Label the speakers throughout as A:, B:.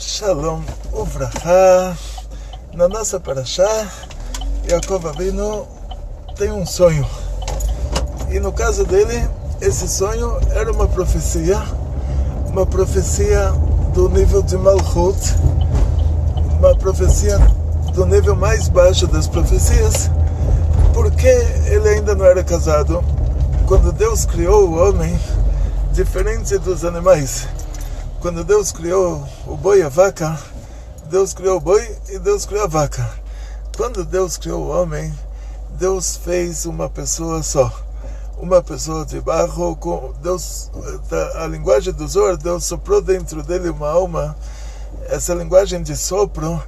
A: Shalom Uvracha. Na nossa Parashá, Yaakov Avinu tem um sonho. E no caso dele, esse sonho era uma profecia do nível de Malchut, uma profecia do nível mais baixo das profecias, porque ele ainda não era casado. Quando Deus criou o homem, diferente dos animais, quando Deus criou o boi e a vaca, Deus criou o boi e Deus criou a vaca. Quando Deus criou o homem, Deus fez uma pessoa só, uma pessoa de barro. Deus, a linguagem do Zohar, Deus soprou dentro dele uma alma. Essa linguagem de sopro,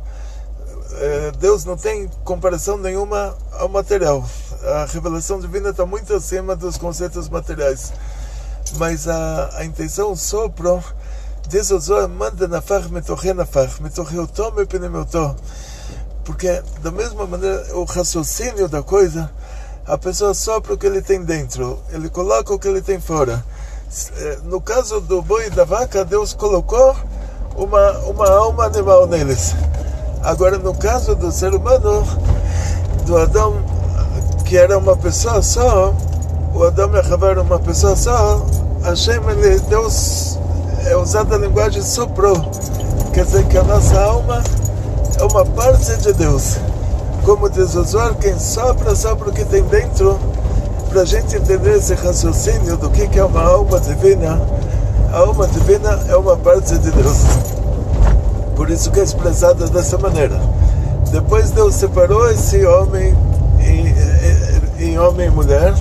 A: Deus não tem comparação nenhuma ao material. A revelação divina está muito acima dos conceitos materiais. Mas a intenção, o sopro, diz o Zohar, manda nafach metoche nafach, metoche oto mepinem oto. Porque, da mesma maneira, o raciocínio da coisa, a pessoa sopra o que ele tem dentro, ele coloca o que ele tem fora. No caso do boi e da vaca, Deus colocou uma alma animal neles. Agora, no caso do ser humano, do Adão, que era uma pessoa só, o Adão e a Chava eram uma pessoa só, Hashem, Deus, é usada a linguagem soprou, quer dizer que a nossa alma é uma parte de Deus. Como diz o Zohar, quem sopra o que tem dentro. Para a gente entender esse raciocínio do que é uma alma divina, a alma divina é uma parte de Deus. Por isso que é expressada dessa maneira. Depois Deus separou esse homem em homem e mulher,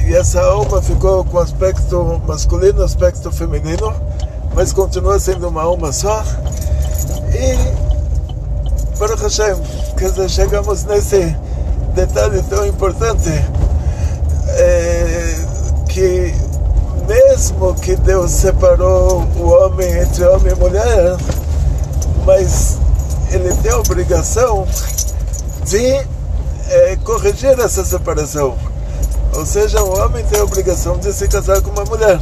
A: e essa alma ficou com aspecto masculino, aspecto feminino, mas continua sendo uma alma só. E Baruch Hashem, quer dizer, chegamos nesse detalhe tão importante, que mesmo que Deus separou o homem entre homem e mulher, mas ele tem a obrigação de corrigir essa separação. Ou seja, o homem tem a obrigação de se casar com uma mulher.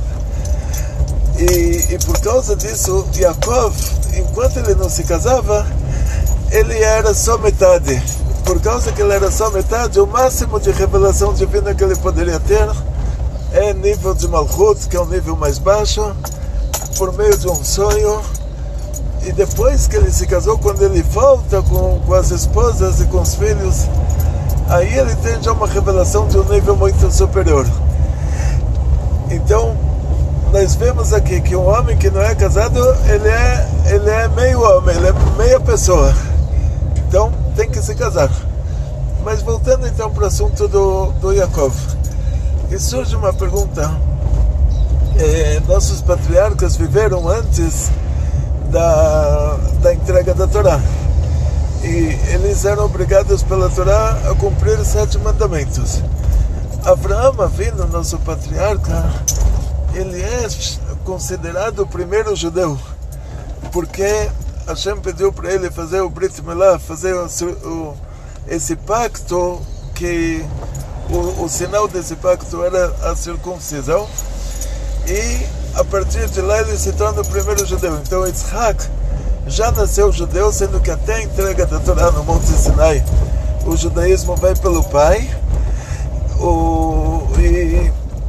A: E por causa disso, Yaakov, enquanto ele não se casava, ele era só metade. Por causa que ele era só metade, o máximo de revelação divina que ele poderia ter é nível de Malchut, que é o nível mais baixo, por meio de um sonho. E depois que ele se casou, quando ele volta com as esposas e com os filhos, aí ele tem já uma revelação de um nível muito superior. Então, nós vemos aqui que um homem que não é casado, ele é meio homem, ele é meia pessoa. Então, tem que se casar. Mas voltando então para o assunto do Yaakov, e surge uma pergunta. Nossos patriarcas viveram antes da entrega da Torá, e eles eram obrigados pela Torá a cumprir 7 mandamentos. Avraham Avinu, nosso patriarca, ele é considerado o primeiro judeu, porque Hashem pediu para ele fazer o Brit Milá, fazer esse pacto, que o sinal desse pacto era a circuncisão, e a partir de lá ele se torna o primeiro judeu. Então Yitzhak já nasceu judeu, sendo que até a entrega da Torá no Monte Sinai, o judaísmo vai pelo pai,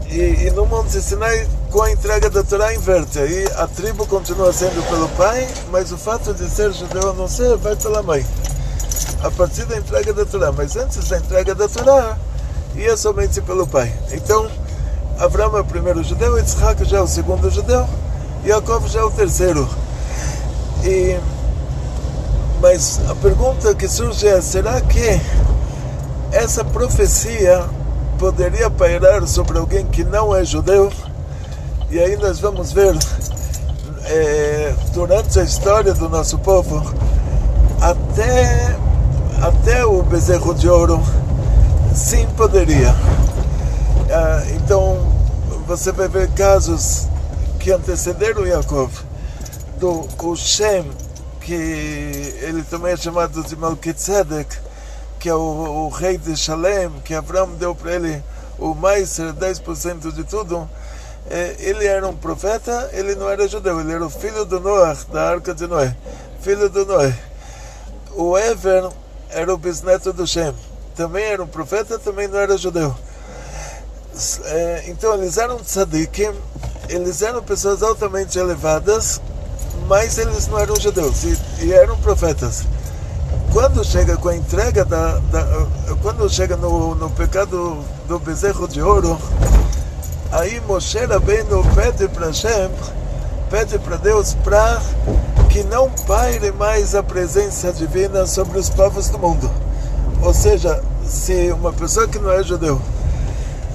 A: e no Monte Sinai, com a entrega da Torá, inverte. Aí a tribo continua sendo pelo pai, mas o fato de ser judeu ou não ser, vai pela mãe, a partir da entrega da Torá. Mas antes da entrega da Torá, ia somente pelo pai. Então, Avraham é o primeiro judeu, Yitzhak já é o segundo judeu, e Yaakov já é o terceiro. Mas a pergunta que surge é: será que essa profecia poderia pairar sobre alguém que não é judeu? E aí nós vamos ver, durante a história do nosso povo, até o bezerro de ouro, sim, poderia. Então, você vai ver casos que antecederam Yaakov, do Shem, que ele também é chamado de Melquitzedek, que é o rei de Shalem, que Abraão deu para ele o mais 10% de tudo. ele era um profeta, ele não era judeu, ele era o filho do Noach, da Arca de Noé, filho do Noé. O Ever era o bisneto do Shem, também era um profeta, também não era judeu. Então eles eram tzadikim, eles eram pessoas altamente elevadas, mas eles não eram judeus e eram profetas. Quando chega com a entrega quando chega no pecado do bezerro de ouro, aí Moshe Rabbeinu pede para Hashem, pede para Deus para que não paire mais a presença divina sobre os povos do mundo. Ou seja, se uma pessoa que não é judeu,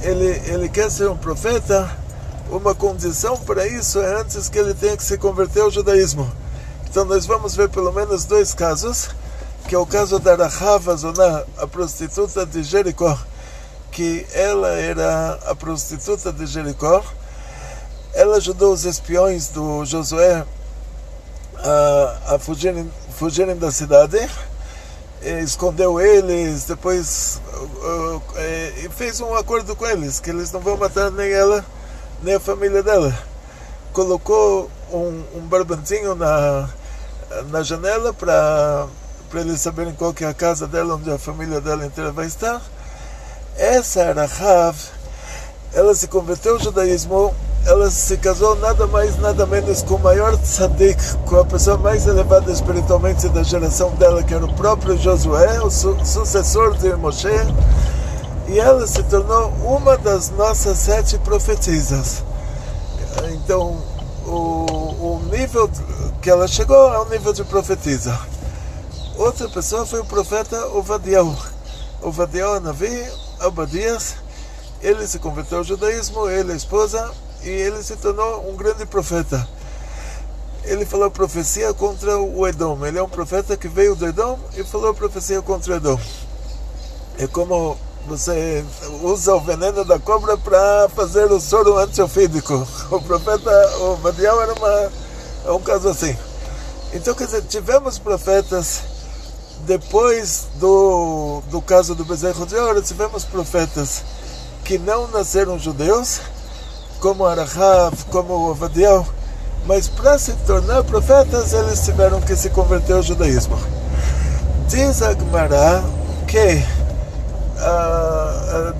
A: ele quer ser um profeta, uma condição para isso é antes que ele tenha que se converter ao judaísmo. Então nós vamos ver pelo menos 2 casos, que é o caso da Rahav Azoná, a prostituta de Jericó, que ela era a prostituta de Jericó. Ela ajudou os espiões do Josué a fugirem da cidade, escondeu eles, depois e fez um acordo com eles, que eles não vão matar nem ela, nem a família dela. Colocou um barbantinho na janela para eles saberem qual que é a casa dela, onde a família dela inteira vai estar. Essa Rahav, ela se converteu ao judaísmo, ela se casou nada mais, nada menos com o maior tzadik, com a pessoa mais elevada espiritualmente da geração dela, que era o próprio Josué, o sucessor de Moshe, e ela se tornou uma das nossas 7 profetisas. Então, o nível que ela chegou é o nível de profetisa. Outra pessoa foi o profeta Ovadiel. Ovadiel Navi, Abadias, ele se converteu ao judaísmo, ele e a esposa, e ele se tornou um grande profeta. Ele falou profecia contra o Edom. Ele é um profeta que veio do Edom e falou profecia contra o Edom. É como você usa o veneno da cobra para fazer o soro antiofídico. O profeta Ovadiel é um caso assim. Então, quer dizer, tivemos profetas. Depois do caso do bezerro de ouro, tivemos profetas que não nasceram judeus, como Rahav, como Ovadiel, mas para se tornar profetas, eles tiveram que se converter ao judaísmo. Diz a Gemara que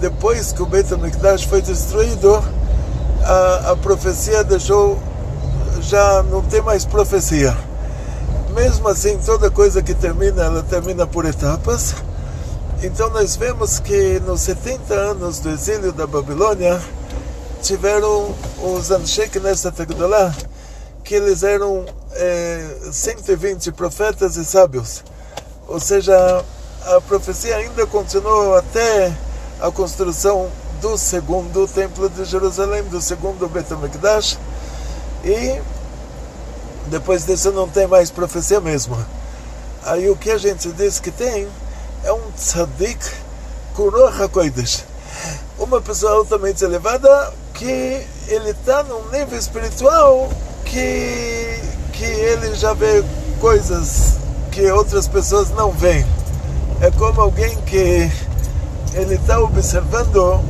A: depois que o Beit HaMikdash foi destruído, a profecia deixou, já não tem mais profecia. Mesmo assim, toda coisa que termina, ela termina por etapas. Então nós vemos que nos 70 anos do exílio da Babilônia, tiveram os Anshei Knesset Agdolá, que eles eram 120 profetas e sábios. Ou seja, a profecia ainda continuou até a construção do segundo templo de Jerusalém, do segundo Beit HaMikdash, e depois disso não tem mais profecia mesmo. Aí o que a gente diz que tem é um tzadik com Ruach HaKodesh, uma pessoa altamente elevada, que ele está num nível espiritual que ele já vê coisas que outras pessoas não veem. É como alguém que ele está observando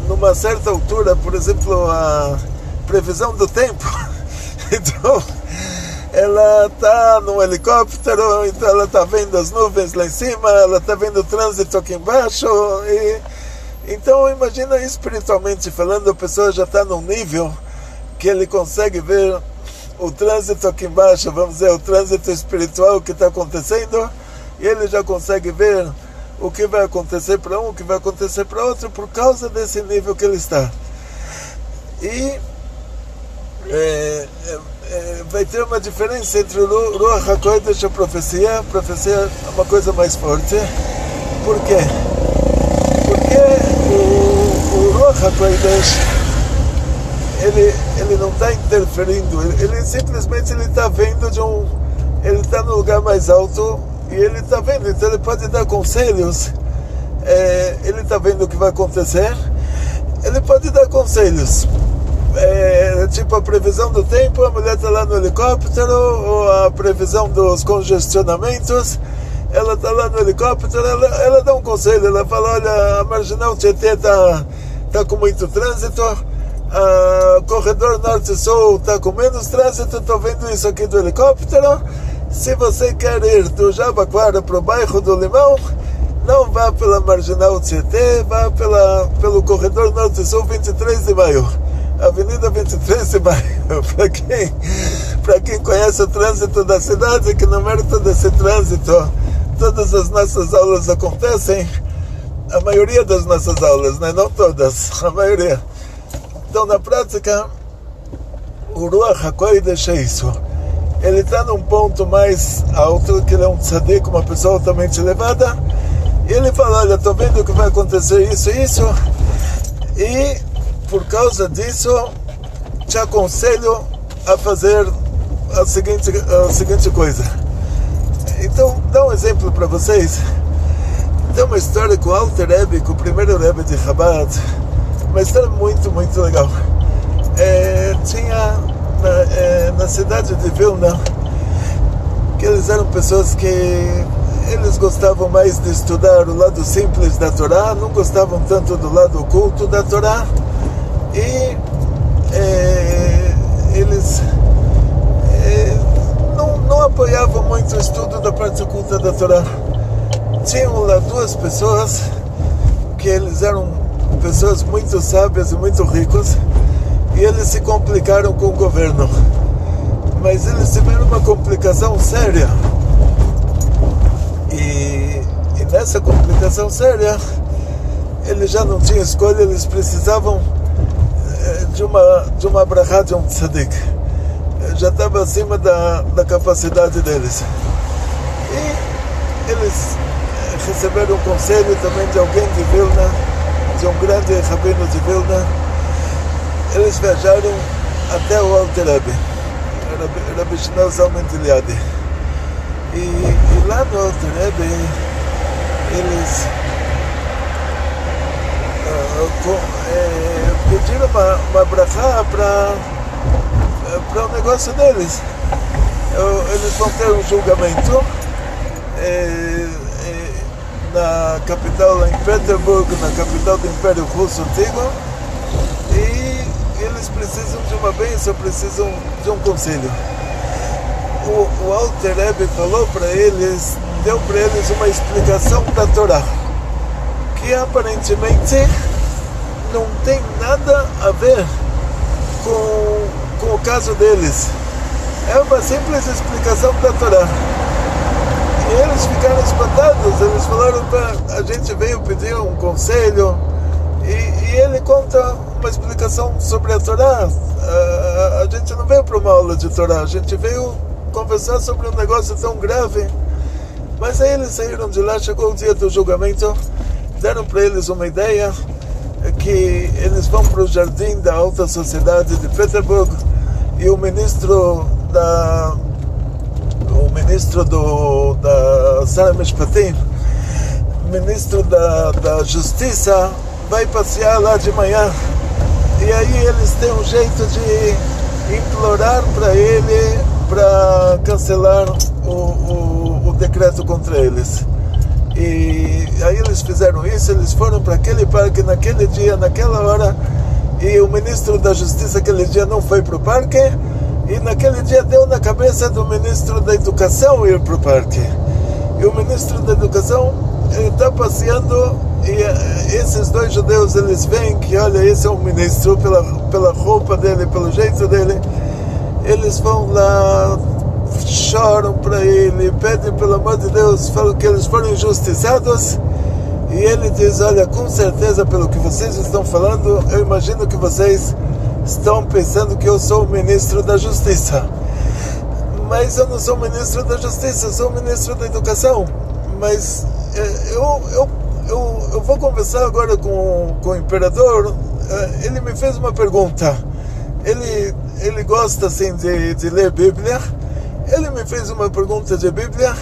A: numa certa altura, por exemplo, a previsão do tempo. Então, ela está num helicóptero, então ela está vendo as nuvens lá em cima, ela está vendo o trânsito aqui embaixo. Então, imagina, espiritualmente falando, a pessoa já está num nível que ele consegue ver o trânsito aqui embaixo, vamos dizer, o trânsito espiritual que está acontecendo, e ele já consegue ver o que vai acontecer para um, o que vai acontecer para outro, por causa desse nível que ele está. E vai ter uma diferença entre o Ruach HaKodesh e a profecia. A profecia é uma coisa mais forte. Por quê? Porque o Ruach HaKodesh, ele não está interferindo, ele simplesmente está vendo ele está no lugar mais alto e ele está vendo, então ele pode dar conselhos. Ele está vendo o que vai acontecer, ele pode dar conselhos. Tipo a previsão do tempo, a mulher está lá no helicóptero, ou a previsão dos congestionamentos, ela está lá no helicóptero, ela dá um conselho, ela fala, olha, a Marginal Tietê está com muito trânsito, corredor norte-sul está com menos trânsito. Estou vendo isso aqui do helicóptero. Se você quer ir do Jabaquara para o bairro do Limão, não vá pela Marginal Tietê, vá pelo corredor norte-sul 23 de maio, Avenida 23 de maio. Para quem conhece o trânsito da cidade, que no mérito desse trânsito todas as nossas aulas acontecem, a maioria das nossas aulas, né? Não todas, a maioria. Então, na prática, o Ruach HaKodesh é isso. Ele está num ponto mais alto, que ele é um tzadik, uma pessoa altamente elevada, e ele fala, olha, estou vendo que vai acontecer isso e isso, e por causa disso, te aconselho a fazer a seguinte coisa. Então, dá um exemplo para vocês. Tem uma história com o Alter Rebbe, com o primeiro Rebbe de Chabad, uma história muito, muito legal. Tinha na cidade de Vilna, que eles eram pessoas que eles gostavam mais de estudar o lado simples da Torá, não gostavam tanto do lado oculto da Torá, e eles não apoiavam muito o estudo da parte oculta da Torá. Tinham lá duas pessoas que eles eram pessoas muito sábias e muito ricos, e eles se complicaram com o governo, mas eles tiveram uma complicação séria, e nessa complicação séria eles já não tinham escolha, eles precisavam de uma brachá de um tzadik, já estava acima da capacidade deles, e eles receberam um conselho também de alguém de Vilna, de um grande rabino de Vilna. Eles viajaram até o Alter Rebbe, Rabbi Shneur Zalman Gileadi, e lá no Alter Rebbe eles pediram uma brachá para o negócio deles. Eles vão ter um julgamento na capital, em Petersburg, na capital do Império Russo Antigo, e eles precisam de uma bênção, precisam de um conselho. O Alter Rebbe falou para eles, deu para eles uma explicação da Torá, que aparentemente não tem nada a ver com o caso deles. É uma simples explicação da Torá. E eles ficaram espantados, eles falaram, a gente veio pedir um conselho, e ele conta uma explicação sobre a Torá. A gente não veio para uma aula de Torá, a gente veio conversar sobre um negócio tão grave. Mas aí eles saíram de lá, chegou o dia do julgamento, deram para eles uma ideia, que eles vão para o jardim da alta sociedade de Petersburg, e o ministro da Sara Mishpatim, ministro da Justiça, vai passear lá de manhã, e aí eles têm um jeito de implorar para ele para cancelar o decreto contra eles. E aí eles fizeram isso, eles foram para aquele parque naquele dia, naquela hora, e o ministro da Justiça aquele dia não foi para o parque, e naquele dia deu na cabeça do ministro da Educação ir para o parque. E o ministro da Educação está passeando, e esses dois judeus, eles veem que, olha, esse é um ministro, pela roupa dele, pelo jeito dele, eles vão lá, choram para ele, pedem pelo amor de Deus, falam que eles foram injustiçados, e ele diz, olha, com certeza, pelo que vocês estão falando, eu imagino que vocês estão pensando que eu sou o ministro da Justiça, mas eu não sou o ministro da Justiça, eu sou o ministro da Educação. Mas eu vou conversar agora com o imperador. Ele me fez uma pergunta, ele gosta assim de ler Bíblia, ele me fez uma pergunta de Bíblia,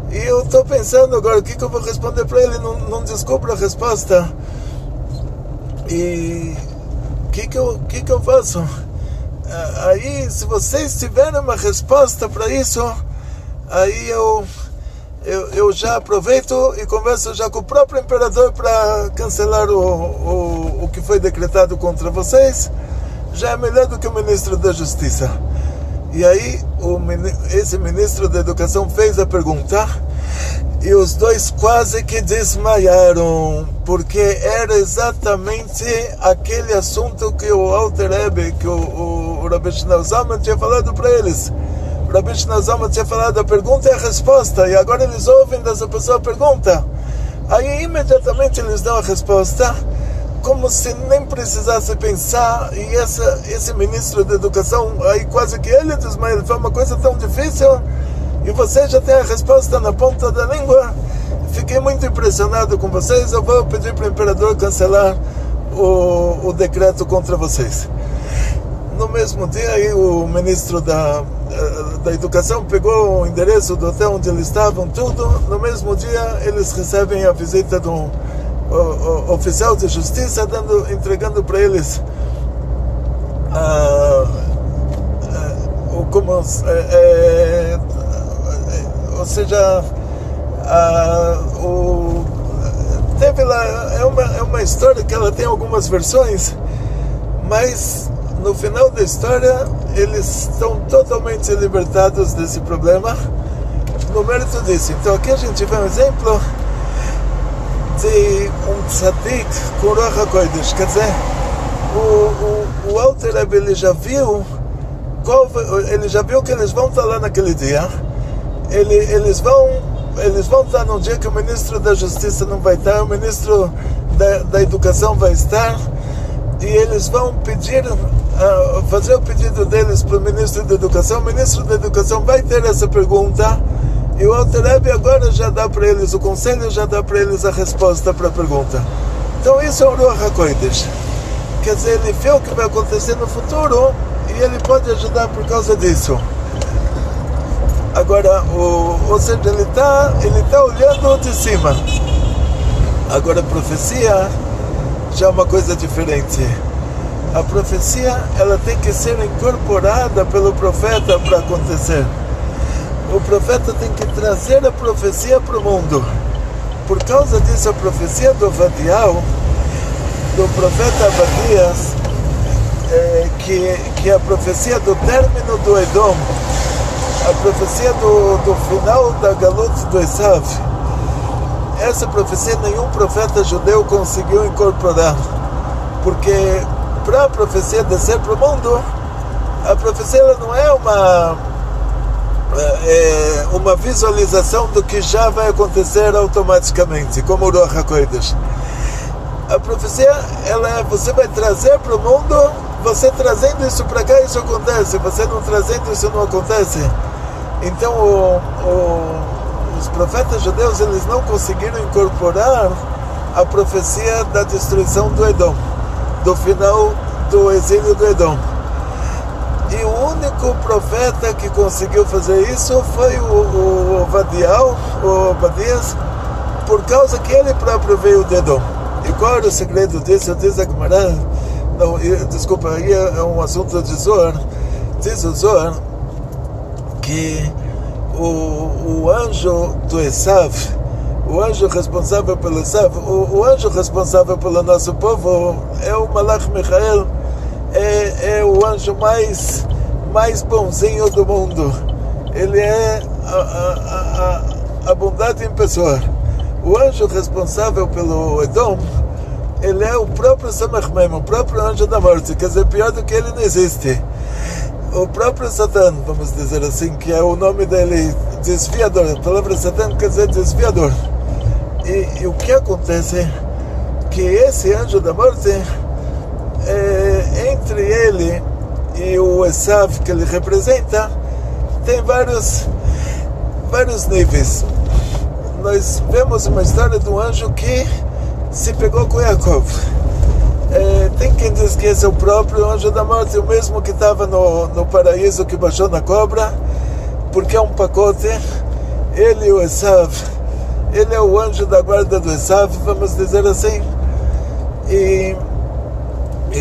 A: e eu estou pensando agora o que eu vou responder para ele, não descubro a resposta, e o que eu faço? Aí, se vocês tiverem uma resposta para isso, aí eu eu já aproveito e converso já com o próprio imperador para cancelar o que foi decretado contra vocês. Já é melhor do que o ministro da Justiça. E aí esse ministro da Educação fez a pergunta e os dois quase que desmaiaram, porque era exatamente aquele assunto que o Alter Rebbe, que o Rabbi Shneur Zalman tinha falado para eles. O Rabbi Shneur Zalman tinha falado a pergunta e a resposta, e agora eles ouvem dessa pessoa a pergunta. Aí imediatamente eles dão a resposta, como se nem precisasse pensar, e esse ministro da Educação, aí quase que ele desmaia, ele fala uma coisa tão difícil, e você já tem a resposta na ponta da língua. Fiquei muito impressionado com vocês, eu vou pedir para o imperador cancelar o decreto contra vocês. No mesmo dia, aí, o ministro da Educação pegou o endereço do hotel onde eles estavam, tudo. No mesmo dia, eles recebem a visita de um oficial de justiça, entregando para eles ou seja, teve lá, é uma história que ela tem algumas versões, mas no final da história eles estão totalmente libertados desse problema no mérito disso. Então aqui a gente vê um exemplo de um tzadik com Ruach HaKodesh, quer dizer, o Alter Rebbe, ele já viu que eles vão estar lá naquele dia. Eles vão estar no dia que o ministro da Justiça não vai estar, o ministro da Educação vai estar, e eles vão fazer o pedido deles para o ministro da Educação. O ministro da Educação vai ter essa pergunta, e o Alter Rebbe agora já dá para eles, o conselho já dá para eles a resposta para a pergunta. Então isso é o Ruach HaKodesh. Quer dizer, ele vê o que vai acontecer no futuro, e ele pode ajudar por causa disso. Agora, ou seja, ele está olhando de cima. Agora, a profecia já é uma coisa diferente. A profecia, ela tem que ser incorporada pelo profeta para acontecer. O profeta tem que trazer a profecia para o mundo. Por causa disso, a profecia do Ovadiah, do profeta Abadias, que é a profecia do término do Edom, a profecia do final da Galut do Esav, essa profecia nenhum profeta judeu conseguiu incorporar, porque para a profecia descer para o mundo, a profecia ela não é uma visualização do que já vai acontecer automaticamente, como o Ruach HaKodesh. A profecia, você vai trazer para o mundo, você trazendo isso para cá, isso acontece, você não trazendo isso não acontece. Então os profetas judeus, eles não conseguiram incorporar a profecia da destruição do Edom, do final do exílio do Edom. E o único profeta que conseguiu fazer isso foi o Obadias, por causa que ele próprio veio do Edom. E qual era o segredo disso? Diz a Gemara, desculpa, aí é um assunto de Zohar. Diz o Zohar que o anjo do Esav, o anjo responsável pelo Esav, o anjo responsável pelo nosso povo é o Malach Michael, é o anjo mais bonzinho do mundo. Ele é a bondade em pessoa. O anjo responsável pelo Edom, ele é o próprio Samach Mem, o próprio anjo da morte, quer dizer, pior do que ele não existe. O próprio Satã, vamos dizer assim, que é o nome dele, desviador. A palavra Satã quer dizer desviador. E o que acontece? Que esse anjo da morte, entre ele e o Esav que ele representa, tem vários níveis. Nós vemos uma história de um anjo que se pegou com Yaakov. Tem quem diz que esse é o próprio anjo da morte, o mesmo que estava no paraíso, que baixou na cobra, porque é um pacote. Ele e o Esav, ele é o anjo da guarda do Esav, vamos dizer assim. E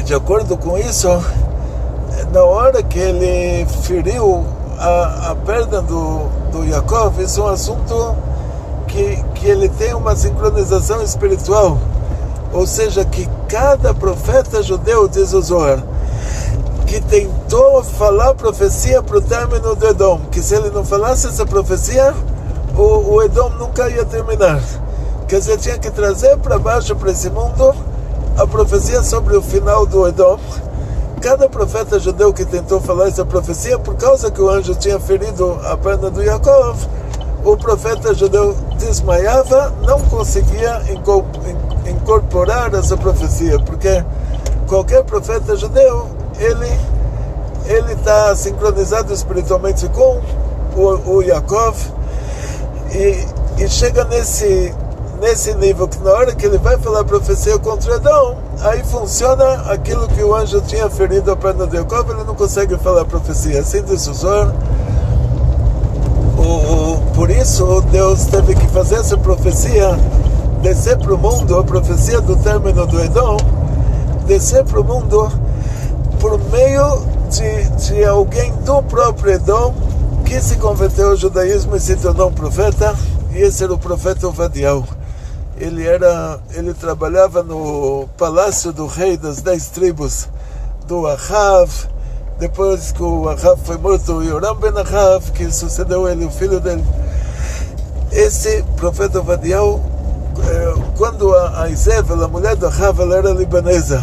A: de acordo com isso, na hora que ele feriu a perna do Yaakov, isso é um assunto que ele tem uma sincronização espiritual, ou seja, que cada profeta judeu, diz o Zohar, que tentou falar profecia para o término do Edom, que se ele não falasse essa profecia, o Edom nunca ia terminar. Quer dizer, tinha que trazer para baixo, para esse mundo, a profecia sobre o final do Edom. Cada profeta judeu que tentou falar essa profecia, por causa que o anjo tinha ferido a perna do Yaakov, o profeta judeu desmaiava, não conseguia incorporar essa profecia, porque qualquer profeta judeu, ele está sincronizado espiritualmente com o Yaakov, e chega nesse nível que na hora que ele vai falar profecia contra Edom, aí funciona aquilo que o anjo tinha ferido a perna de Yaakov, ele não consegue falar profecia. Assim diz o Zohar. Por isso Deus teve que fazer essa profecia, descer para o mundo, a profecia do término do Edom, descer para o mundo por meio de alguém do próprio Edom que se converteu ao judaísmo e se tornou um profeta, e esse era o profeta Ovadiah. Ele trabalhava no palácio do rei das 10 tribos do Ahav. Depois que o Ahav foi morto, o Yoram ben Ahav, que sucedeu ele, o filho dele. Esse profeta Ovadiah, quando a Isabel, a mulher do Ahav, ela era libanesa,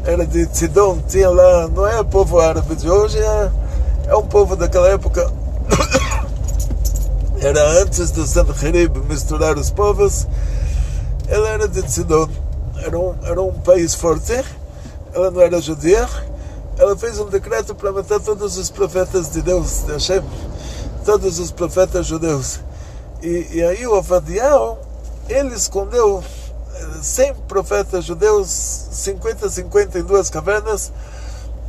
A: era de Sidon, tinha lá, não é o povo árabe de hoje, é um povo daquela época. Era antes do Sanherib misturar os povos. Ela era de Sidon, era um país forte, ela não era judia. Ela fez um decreto para matar todos os profetas de Deus, de Hashem, todos os profetas judeus. E aí o Ovadiah, ele escondeu 100 profetas judeus, 50 em 2 cavernas.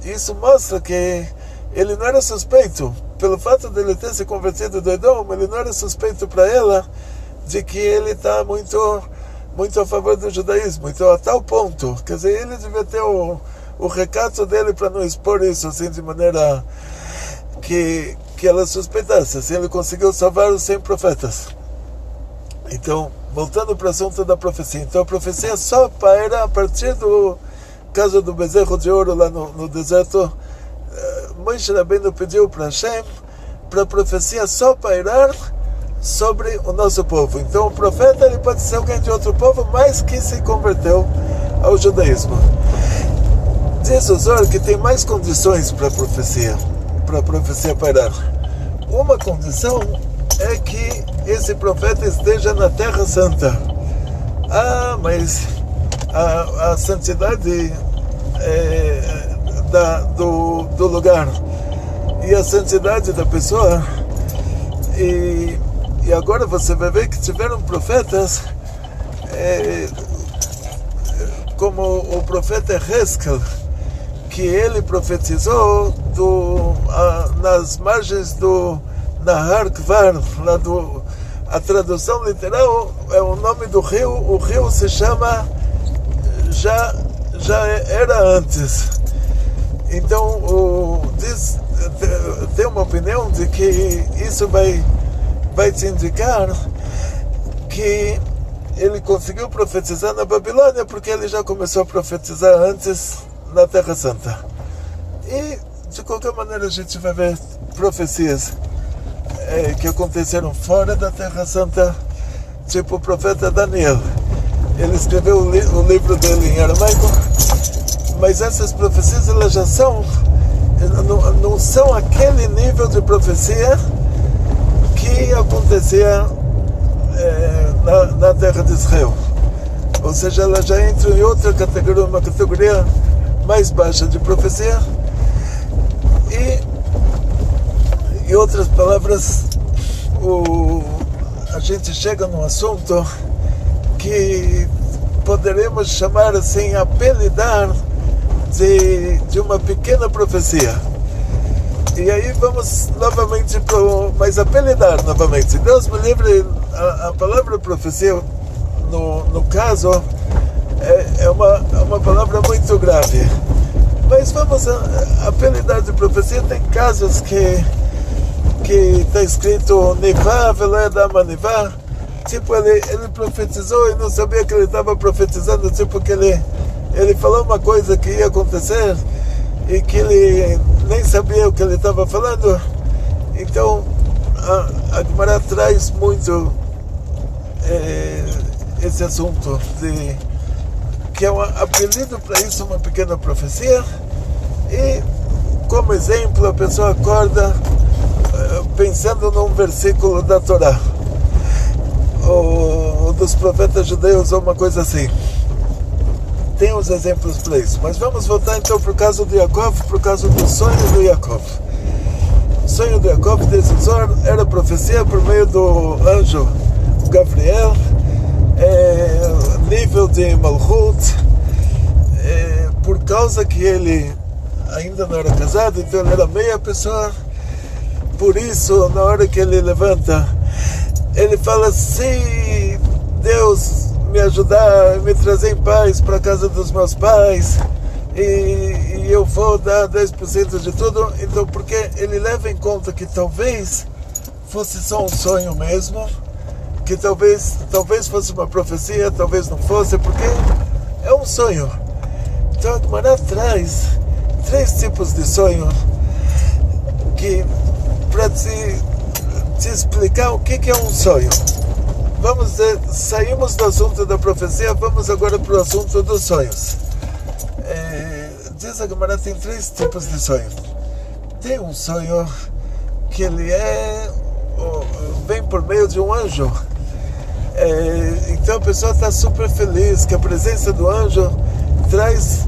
A: E isso mostra que ele não era suspeito, pelo fato de ele ter se convertido do Edom, ele não era suspeito para ela de que ele está muito a favor do judaísmo. Então, a tal ponto, quer dizer, ele devia ter o recato dele para não expor isso assim de maneira que ela suspeitasse. Assim ele conseguiu salvar os 100 profetas. Então, voltando para o assunto da profecia. Então, a profecia só paira a partir do caso do bezerro de ouro lá no deserto. Moshe Rabbeinu pediu para Hashem para a profecia só pairar sobre o nosso povo. Então, o profeta ele pode ser alguém de outro povo, mas que se converteu ao judaísmo. Diz o Zohar que tem mais condições para a profecia pairar. Uma condição é que esse profeta esteja na Terra Santa. Mas a santidade do lugar e a santidade da pessoa, e agora você vai ver que tiveram profetas como o profeta Heskel, que ele profetizou nas margens do Nahar Kvar, a tradução literal é o nome do rio, o rio se chama já era antes. Então tem uma opinião de que isso vai te indicar que ele conseguiu profetizar na Babilônia porque ele já começou a profetizar antes na Terra Santa. E de qualquer maneira a gente vai ver profecias que aconteceram fora da Terra Santa, tipo o profeta Daniel. Ele escreveu o livro dele em aramaico, mas essas profecias elas já não são aquele nível de profecia que acontecia na terra de Israel. Ou seja, ela já entra em outra categoria, uma categoria mais baixa de profecia. E em outras palavras, a gente chega num assunto que poderemos chamar assim, apelidar de uma pequena profecia. E aí vamos novamente mas apelidar novamente. Deus me livre, a palavra profecia no caso é uma palavra muito grave. Mas vamos apelidar de profecia. Tem casos que está escrito Nivá, Velé Dama Nivá, tipo, ele profetizou e não sabia que ele estava profetizando, tipo, que ele falou uma coisa que ia acontecer e que ele nem sabia o que ele estava falando. Então a Gemara traz muito esse assunto de que é um apelido para isso, uma pequena profecia, e como exemplo a pessoa acorda pensando num versículo da Torá ou dos profetas judeus ou uma coisa assim. Tem os exemplos para isso, mas vamos voltar então para o caso de Yaakov, para o caso do sonho do Yaakov. O sonho de Yaakov, decisor, era profecia por meio do anjo Gabriel, nível de Malchut, por causa que ele ainda não era casado, então ele era meia pessoa. Por isso, na hora que ele levanta, ele fala: se Deus me ajudar, me trazer em paz para a casa dos meus pais, e eu vou dar 10% de tudo. Então, porque ele leva em conta que talvez fosse só um sonho mesmo, que talvez fosse uma profecia, talvez não fosse, porque é um sonho. Então a Gemara traz 3 tipos de sonho que para te explicar o que é um sonho. Vamos dizer, saímos do assunto da profecia, vamos agora para o assunto dos sonhos. Diz a Gemara, tem 3 tipos de sonho. Tem um sonho que ele vem por meio de um anjo. Então a pessoa está super feliz que a presença do anjo traz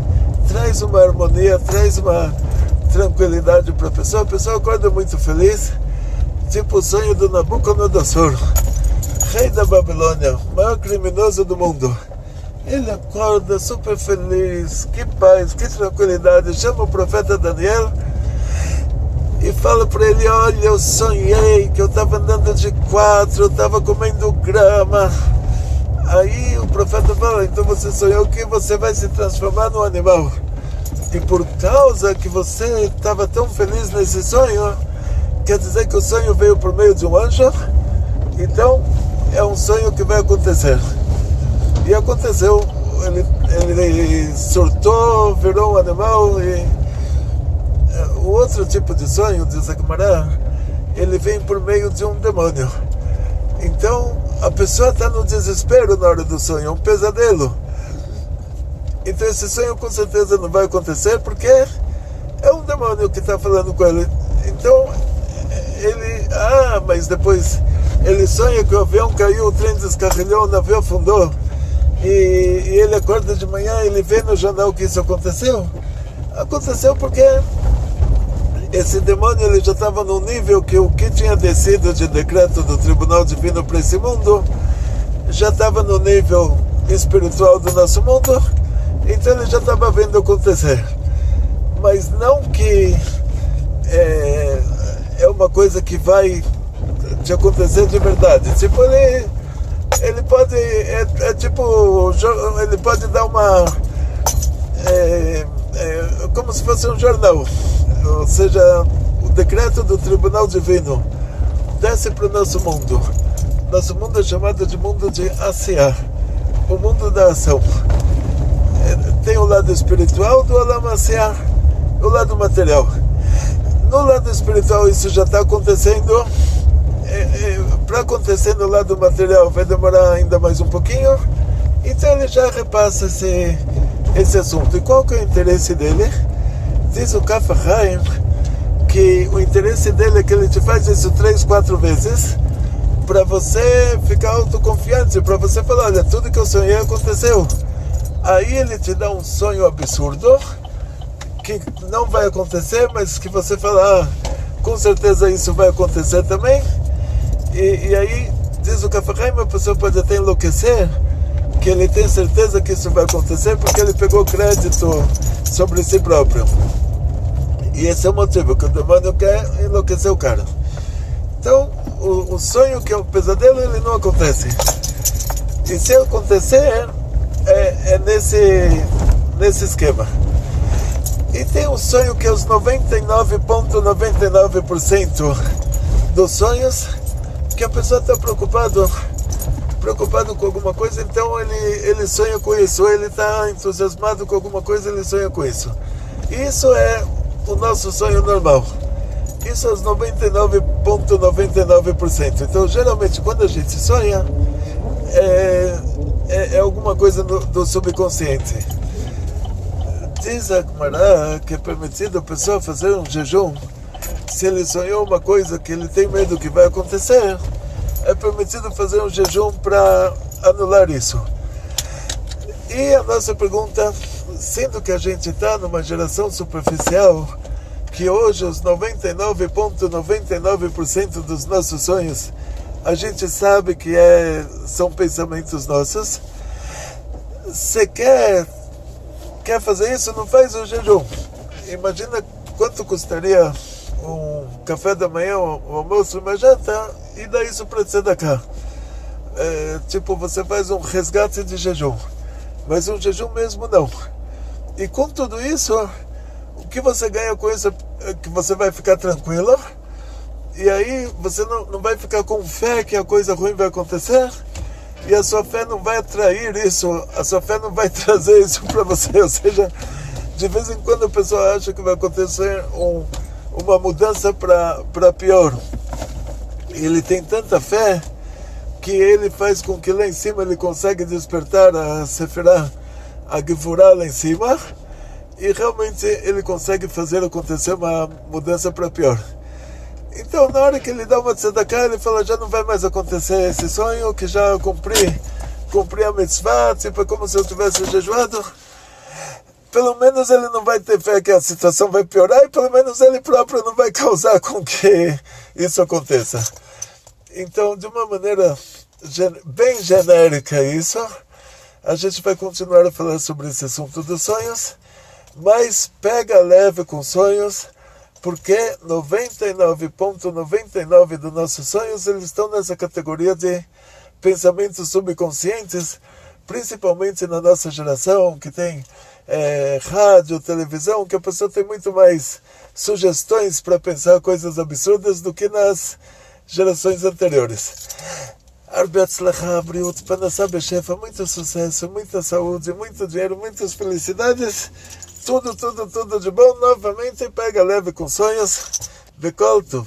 A: uma harmonia, traz uma tranquilidade para a pessoa acorda muito feliz, tipo o sonho do Nabucodonosor, rei da Babilônia, maior criminoso do mundo. Ele acorda super feliz, que paz, que tranquilidade, chama o profeta Daniel e fala para ele: olha, eu sonhei que eu estava andando de 4, eu estava comendo grama. Aí o profeta fala: então você sonhou que você vai se transformar num animal, e por causa que você estava tão feliz nesse sonho, quer dizer que o sonho veio por meio de um anjo, então é um sonho que vai acontecer. E aconteceu, ele surtou, virou um animal. E o outro tipo de sonho, diz a Gemara, ele vem por meio de um demônio. Então a pessoa está no desespero na hora do sonho, é um pesadelo. Então esse sonho com certeza não vai acontecer, porque é um demônio que está falando com ele. Então ele, mas depois ele sonha que o avião caiu, o trem descarrilhou, o navio afundou, e ele acorda de manhã, ele vê no jornal que isso aconteceu. Aconteceu porque esse demônio ele já estava num nível que o que tinha descido de decreto do Tribunal Divino para esse mundo já estava no nível espiritual do nosso mundo, então ele já estava vendo acontecer. Mas não que é uma coisa que vai te acontecer de verdade. Tipo, ele pode tipo, ele pode dar uma como se fosse um jornal, ou seja, o decreto do Tribunal Divino desce para o nosso mundo. Nosso mundo é chamado de mundo de Asiá, o mundo da ação. Tem o lado espiritual do Olam Asiá, o lado material. No lado espiritual isso já está acontecendo. Para acontecer no lado material vai demorar ainda mais um pouquinho. Então ele já repassa esse assunto. E qual que é o interesse dele? Diz o Kaf HaChaim que o interesse dele é que ele te faz isso 3, 4 vezes para você ficar autoconfiante, para você falar: olha, tudo que eu sonhei aconteceu. Aí ele te dá um sonho absurdo que não vai acontecer, mas que você fala: com certeza isso vai acontecer também. E aí diz o Kaf HaChaim, a pessoa pode até enlouquecer, que ele tem certeza que isso vai acontecer porque ele pegou crédito sobre si próprio. E esse é o motivo, que o demônio quer enlouquecer o cara. Então o sonho, que é o pesadelo, ele não acontece. E se acontecer, é nesse esquema. E tem um sonho que é os 99,99% dos sonhos, que a pessoa está preocupada preocupado com alguma coisa, então ele sonha com isso. Ou ele está entusiasmado com alguma coisa, ele sonha com isso. Isso é o nosso sonho normal. Isso é os 99,99%. Então, geralmente, quando a gente sonha, é alguma coisa do subconsciente. Diz a Gemara que é permitido a pessoa fazer um jejum se ele sonhou uma coisa que ele tem medo que vai acontecer. É permitido fazer um jejum para anular isso. E a nossa pergunta, sendo que a gente está numa geração superficial, que hoje os 99,99% dos nossos sonhos a gente sabe que são pensamentos nossos. Se quer fazer isso, não faz o jejum. Imagina quanto custaria um café da manhã, um almoço, uma janta, e dá isso para tzedakah. Tipo, você faz um resgate de jejum, mas um jejum mesmo não. E com tudo isso, o que você ganha com isso é que você vai ficar tranquilo, e aí você não vai ficar com fé que a coisa ruim vai acontecer, e a sua fé não vai atrair isso, a sua fé não vai trazer isso para você. Ou seja, de vez em quando a pessoa acha que vai acontecer uma mudança para pior. Ele tem tanta fé que ele faz com que lá em cima ele consegue despertar a Sefirah, a Gevurah lá em cima, e realmente ele consegue fazer acontecer uma mudança para pior. Então, na hora que ele dá uma tzedakah, ele fala, já não vai mais acontecer esse sonho, que já cumpri a mitzvah, tipo, é como se eu tivesse jejuado. Pelo menos ele não vai ter fé que a situação vai piorar, e pelo menos ele próprio não vai causar com que isso aconteça. Então, de uma maneira bem genérica isso, a gente vai continuar a falar sobre esse assunto dos sonhos, mas pega leve com sonhos, porque 99,99% dos nossos sonhos eles estão nessa categoria de pensamentos subconscientes, principalmente na nossa geração, que tem rádio, televisão, que a pessoa tem muito mais sugestões para pensar coisas absurdas do que nas gerações anteriores. Arbe Atzlachá, Briut, Panassá Bechefa, muito sucesso, muita saúde, muito dinheiro, muitas felicidades, tudo de bom. Novamente, pega leve com sonhos. Bekol Tov.